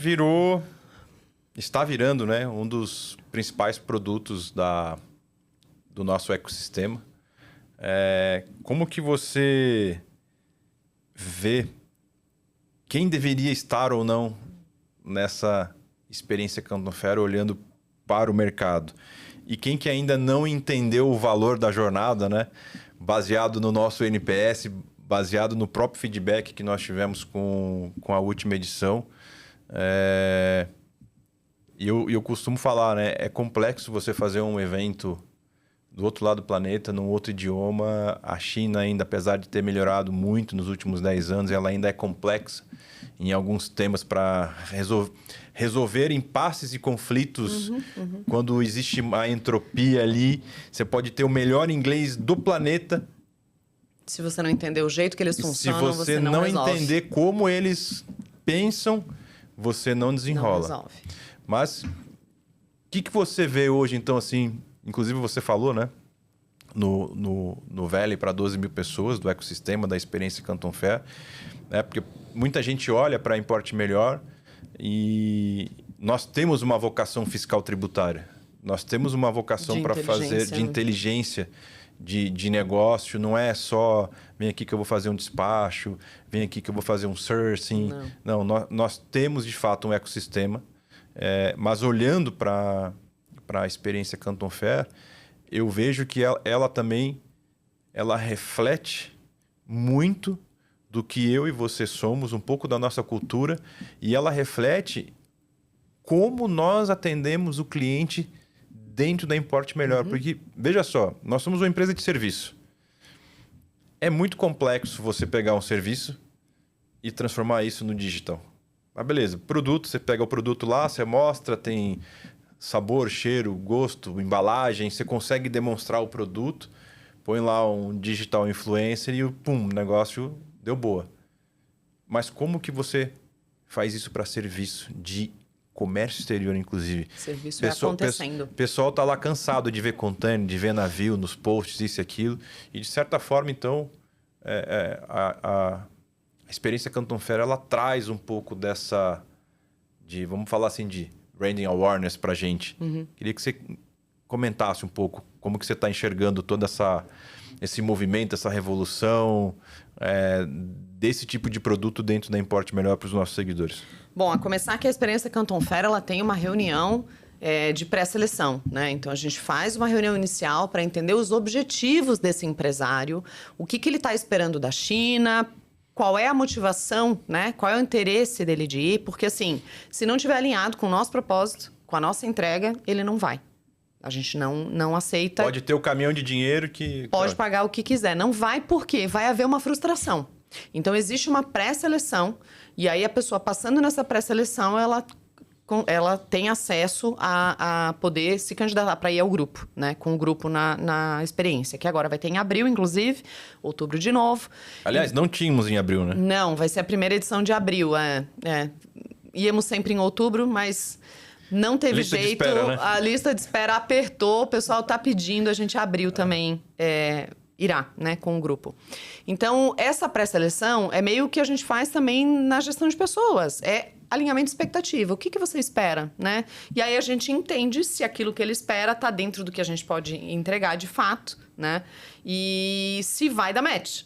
está virando, né, um dos principais produtos do nosso ecossistema. Como que você vê quem deveria estar ou não nessa Experiência Canton Fair olhando para o mercado? E quem que ainda não entendeu o valor da jornada, né, baseado no nosso NPS, baseado no próprio feedback que nós tivemos com a última edição. E eu costumo falar, né? É complexo você fazer um evento do outro lado do planeta, num outro idioma. A China ainda, apesar de ter melhorado muito nos últimos 10 anos, ela ainda é complexa em alguns temas para resolver impasses e conflitos. Quando existe uma entropia ali, você pode ter o melhor inglês do planeta. Se você não entender o jeito que eles funcionam, você não entender como eles pensam, você não desenrola. Não resolve. Mas o que você vê hoje, então, assim... Inclusive, você falou, né? No Valley para 12 mil pessoas, do ecossistema da Experiência Canton Fair. Porque muita gente olha para a Importe Melhor e nós temos uma vocação fiscal tributária. Nós temos uma vocação para fazer de inteligência de negócio. Não é só, vem aqui que eu vou fazer um despacho, vem aqui que eu vou fazer um sourcing. Não, nós temos, de fato, um ecossistema. Mas olhando para a Experiência Canton Fair, eu vejo que ela também reflete muito do que eu e você somos, um pouco da nossa cultura, e ela reflete como nós atendemos o cliente dentro da Importe Melhor. Porque, veja só, nós somos uma empresa de serviço. É muito complexo você pegar um serviço e transformar isso no digital. Mas beleza, produto, você pega o produto lá, você mostra, tem sabor, cheiro, gosto, embalagem, você consegue demonstrar o produto, põe lá um digital influencer e o negócio deu boa. Mas como que você faz isso para serviço de comércio exterior, inclusive. Serviço acontecendo. O pessoal tá lá cansado de ver container, de ver navio nos posts, isso e aquilo. E, de certa forma, então, a experiência Canton Fair, ela traz um pouco dessa... vamos falar assim, de branding awareness pra gente. Queria que você comentasse um pouco como que você está enxergando todo esse movimento, essa revolução desse tipo de produto dentro da Importe Melhor para os nossos seguidores. Bom, a começar que a experiência Canton Fair, ela tem uma reunião de pré-seleção, né? Então, a gente faz uma reunião inicial para entender os objetivos desse empresário, o que ele está esperando da China, qual é a motivação, né? Qual é o interesse dele de ir, porque assim, se não estiver alinhado com o nosso propósito, com a nossa entrega, ele não vai. A gente não aceita. Pode ter o caminhão de dinheiro que... Pode pagar o que quiser. Não vai porque vai haver uma frustração. Então, existe uma pré-seleção e aí a pessoa passando nessa pré-seleção, ela tem acesso a poder se candidatar para ir ao grupo, né? Com o grupo na experiência, que agora vai ter em abril, inclusive, outubro de novo. Aliás, não tínhamos em abril, né? Não, vai ser a primeira edição de abril. Íamos sempre em outubro, mas... Não teve jeito, espera, né? A lista de espera apertou, o pessoal tá pedindo, a gente abriu também, irá, né, com o grupo. Então, essa pré-seleção é meio que a gente faz também na gestão de pessoas, alinhamento de expectativa, o que você espera, né? E aí a gente entende se aquilo que ele espera tá dentro do que a gente pode entregar de fato, né? E se vai dar match.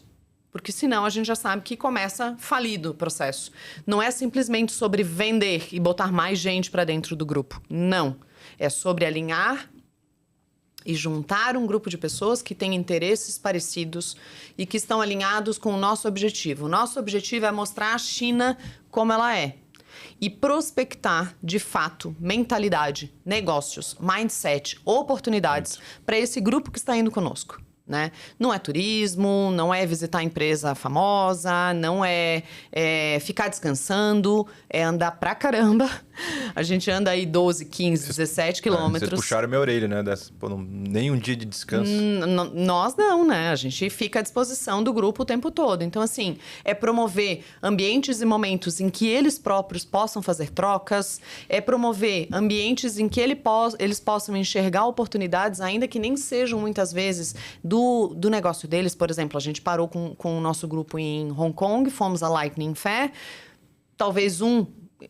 Porque senão a gente já sabe que começa falido o processo. Não é simplesmente sobre vender e botar mais gente para dentro do grupo. Não. É sobre alinhar e juntar um grupo de pessoas que têm interesses parecidos e que estão alinhados com o nosso objetivo. O nosso objetivo é mostrar a China como ela é. E prospectar, de fato, mentalidade, negócios, mindset, oportunidades para esse grupo que está indo conosco. Né? Não é turismo, não é visitar empresa famosa, não é ficar descansando, é andar pra caramba. A gente anda aí 12, 15, 17 quilômetros. Vocês puxaram minha orelha, né? Nem um dia de descanso. Nós não, né? A gente fica à disposição do grupo o tempo todo. Então, assim, é promover ambientes e momentos em que eles próprios possam fazer trocas, é promover ambientes em que eles possam enxergar oportunidades, ainda que nem sejam muitas vezes do negócio deles. Por exemplo, a gente parou com o nosso grupo em Hong Kong, fomos à Lightning Fair. Talvez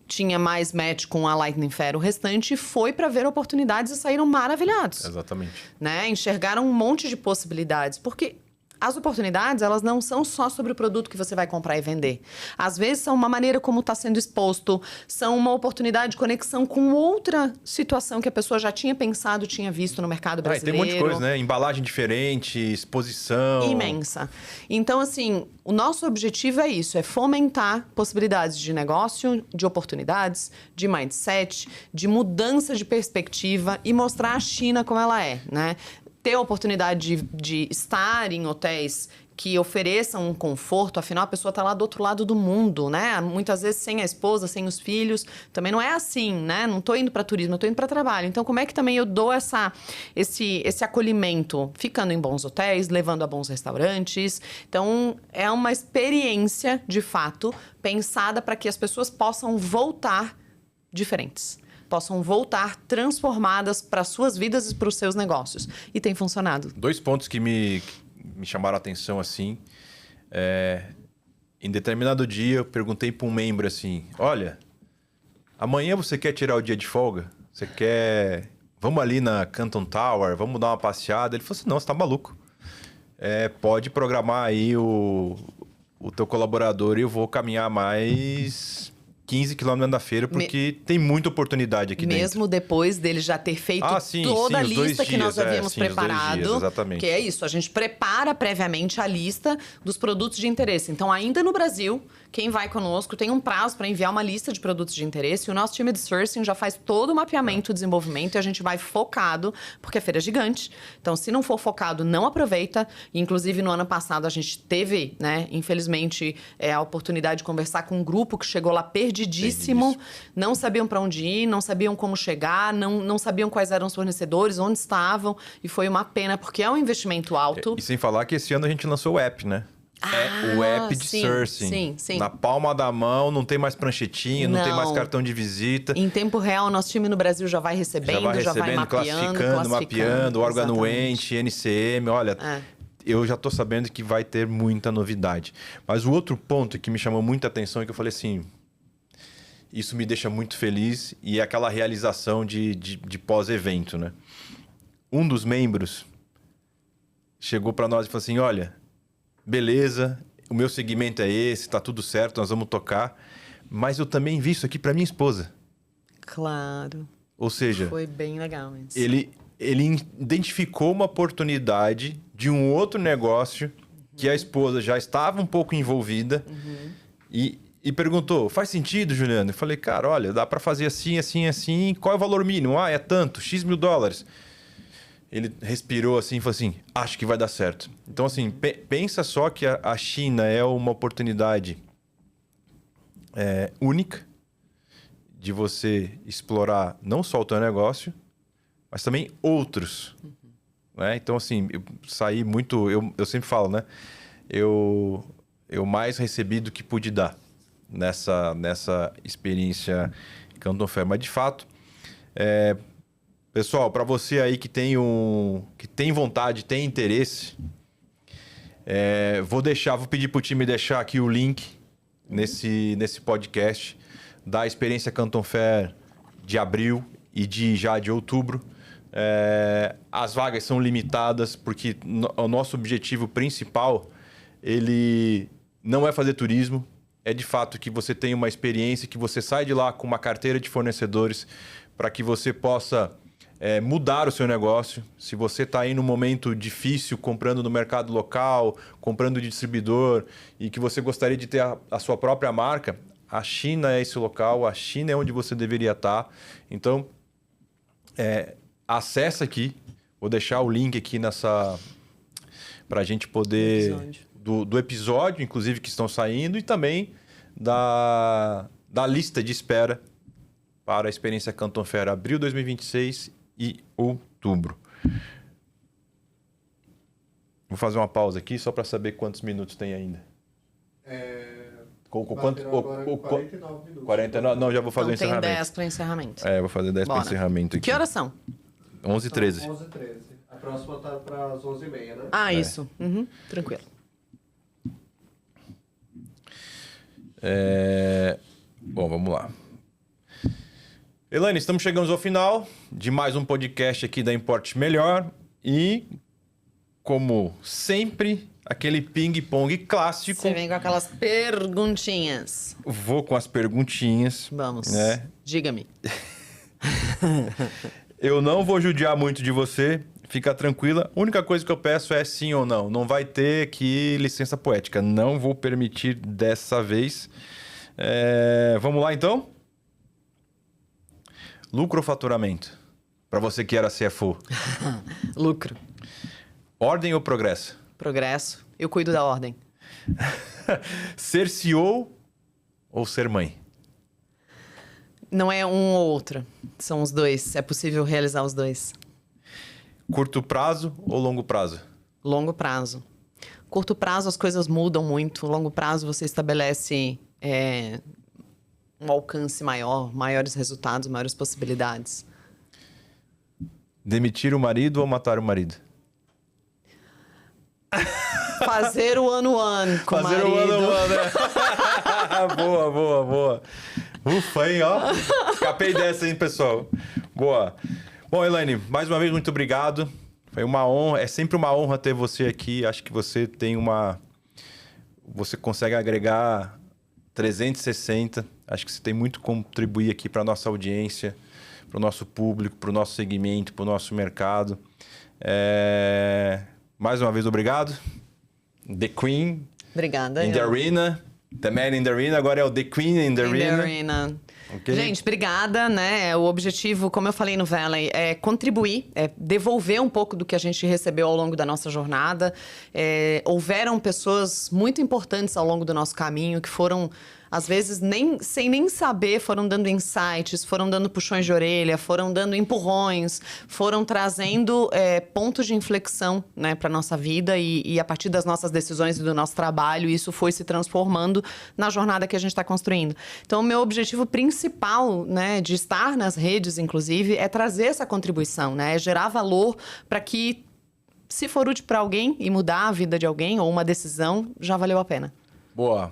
tinha mais match com a Lightning Fair, o restante foi para ver oportunidades e saíram maravilhados. Exatamente. Né? Enxergaram um monte de possibilidades, porque as oportunidades, elas não são só sobre o produto que você vai comprar e vender. Às vezes, são uma maneira como está sendo exposto, são uma oportunidade de conexão com outra situação que a pessoa já tinha pensado, tinha visto no mercado brasileiro. Tem um monte de coisa, né? Embalagem diferente, exposição... Imensa. Então, assim, o nosso objetivo é isso, é fomentar possibilidades de negócio, de oportunidades, de mindset, de mudança de perspectiva e mostrar a China como ela é, né? Ter a oportunidade de estar em hotéis que ofereçam um conforto, afinal a pessoa está lá do outro lado do mundo, né? Muitas vezes sem a esposa, sem os filhos, também não é assim, né? Não estou indo para turismo, eu estou indo para trabalho. Então, como é que também eu dou esse acolhimento? Ficando em bons hotéis, levando a bons restaurantes. Então, é uma experiência, de fato, pensada para que as pessoas possam voltar diferentes. Possam voltar transformadas para suas vidas e para os seus negócios. E tem funcionado. 2 pontos que me chamaram a atenção, assim. Em determinado dia, eu perguntei para um membro assim, olha, amanhã você quer tirar o dia de folga? Você quer... Vamos ali na Canton Tower, vamos dar uma passeada? Ele falou assim, não, você tá maluco. Pode programar aí o teu colaborador e eu vou caminhar mais... 15 quilômetros da feira, porque tem muita oportunidade aqui dentro. Mesmo depois dele já ter feito toda a lista que nós havíamos preparado. Os 2 dias, exatamente. Que é isso, a gente prepara previamente a lista dos produtos de interesse. Então, ainda no Brasil, quem vai conosco tem um prazo para enviar uma lista de produtos de interesse. O nosso time de sourcing já faz todo o mapeamento, o desenvolvimento, e a gente vai focado, porque a feira é gigante. Então, se não for focado, não aproveita. Inclusive, no ano passado, a gente teve, né, infelizmente, a oportunidade de conversar com um grupo que chegou lá perdidíssimo, não sabiam para onde ir, não sabiam como chegar, não sabiam quais eram os fornecedores, onde estavam, e foi uma pena, porque é um investimento alto. E sem falar que esse ano a gente lançou o app, né? É o app de sourcing. Sim, sim. Na palma da mão, não tem mais pranchetinha, não tem mais cartão de visita. Em tempo real, nosso time no Brasil já vai recebendo, já vai mapeando, mapeando, órgão anuente, NCM, olha... Eu já tô sabendo que vai ter muita novidade. Mas o outro ponto que me chamou muita atenção é que eu falei assim... Isso me deixa muito feliz e é aquela realização de pós-evento, né? Um dos membros chegou para nós e falou assim, olha, beleza, o meu segmento é esse, tá tudo certo, nós vamos tocar, mas eu também vi isso aqui para minha esposa. Claro. Ou seja... Foi bem legal isso. Ele identificou uma oportunidade de um outro negócio que a esposa já estava um pouco envolvida e perguntou, faz sentido, Juliano? Eu falei, cara, olha, dá para fazer assim, assim, assim. Qual é o valor mínimo? Ah, é tanto, X mil dólares. Ele respirou assim e falou assim, acho que vai dar certo. Então, assim, pensa só que a China é uma oportunidade única de você explorar não só o teu negócio, mas também outros. Né? Então, assim, eu saí muito... Eu sempre falo, né? Eu mais recebi do que pude dar nessa experiência Canton Fair. Mas, de fato, pessoal, para você aí que tem vontade, tem interesse, vou pedir para o time deixar aqui o link nesse podcast da experiência Canton Fair de abril e já de outubro. As vagas são limitadas porque o nosso objetivo principal ele não é fazer turismo, é de fato que você tenha uma experiência, que você sai de lá com uma carteira de fornecedores para que você possa mudar o seu negócio. Se você está aí num momento difícil comprando no mercado local, comprando de distribuidor e que você gostaria de ter a sua própria marca, a China é esse local, a China é onde você deveria estar. Então, acessa aqui, vou deixar o link aqui para a gente poder... Do episódio, inclusive, que estão saindo, e também da lista de espera para a experiência Canton Fair abril 2026 e outubro. Vou fazer uma pausa aqui só para saber quantos minutos tem ainda. Quanto? 49 minutos. 49? Não, já vou fazer o encerramento. Tem 10 para encerramento. Vou fazer 10 para encerramento aqui. Que horas são? 11h13. 11h13. A próxima tá para as 11h30, né? Ah, isso. Tranquilo. Bom, vamos lá. Elaine, estamos chegando ao final de mais um podcast aqui da Importe Melhor. E, como sempre, aquele ping-pong clássico. Você vem com aquelas perguntinhas. Vou com as perguntinhas. Vamos. Diga-me. Eu não vou judiar muito de você. Fica tranquila. A única coisa que eu peço é sim ou não. Não vai ter aqui licença poética. Não vou permitir dessa vez. Vamos lá, então? Lucro ou faturamento? Para você que era CFO. Lucro. Ordem ou progresso? Progresso. Eu cuido da ordem. Ser CEO ou ser mãe? Não é um ou outro. São os dois. É possível realizar os dois. Curto prazo ou longo prazo? Longo prazo. Curto prazo as coisas mudam muito. Longo prazo você estabelece um alcance maior, maiores resultados, maiores possibilidades. Demitir o marido ou matar o marido? Fazer o ano com o marido. Fazer o ano, né? Boa. Ufa, hein, ó. Escapei dessa, hein, pessoal. Boa. Bom, Elaine, mais uma vez, muito obrigado. Foi uma honra, é sempre uma honra ter você aqui. Acho que você tem você consegue agregar 360. Acho que você tem muito a contribuir aqui para a nossa audiência, para o nosso público, para o nosso segmento, para o nosso mercado. Mais uma vez, obrigado. The Queen. Obrigada. In the Arena. The Man in the Arena. Agora é o The Queen in the Arena. Okay. Gente, obrigada, né? O objetivo, como eu falei no Valley, é contribuir, é devolver um pouco do que a gente recebeu ao longo da nossa jornada. Houveram pessoas muito importantes ao longo do nosso caminho que foram às vezes sem nem saber, foram dando insights, foram dando puxões de orelha, foram dando empurrões, foram trazendo pontos de inflexão, né, para nossa vida e a partir das nossas decisões e do nosso trabalho, isso foi se transformando na jornada que a gente está construindo. Então, o meu objetivo principal, né, de estar nas redes, inclusive, é trazer essa contribuição, né, é gerar valor para que, se for útil para alguém e mudar a vida de alguém ou uma decisão, já valeu a pena. Boa.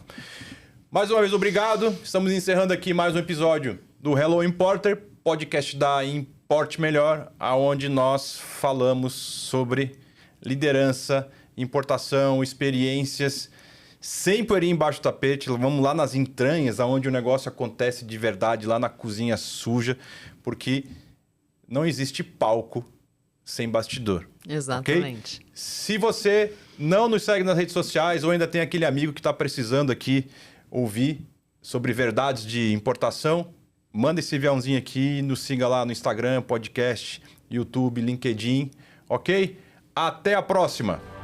Mais uma vez, obrigado. Estamos encerrando aqui mais um episódio do Hello Importer, podcast da Importe Melhor, onde nós falamos sobre liderança, importação, experiências, sempre ali embaixo do tapete. Vamos lá nas entranhas, onde o negócio acontece de verdade, lá na cozinha suja, porque não existe palco sem bastidor. Exatamente. Okay? Se você não nos segue nas redes sociais ou ainda tem aquele amigo que está precisando aqui ouvir sobre verdades de importação, manda esse aviãozinho aqui e nos siga lá no Instagram, podcast, YouTube, LinkedIn, ok? Até a próxima!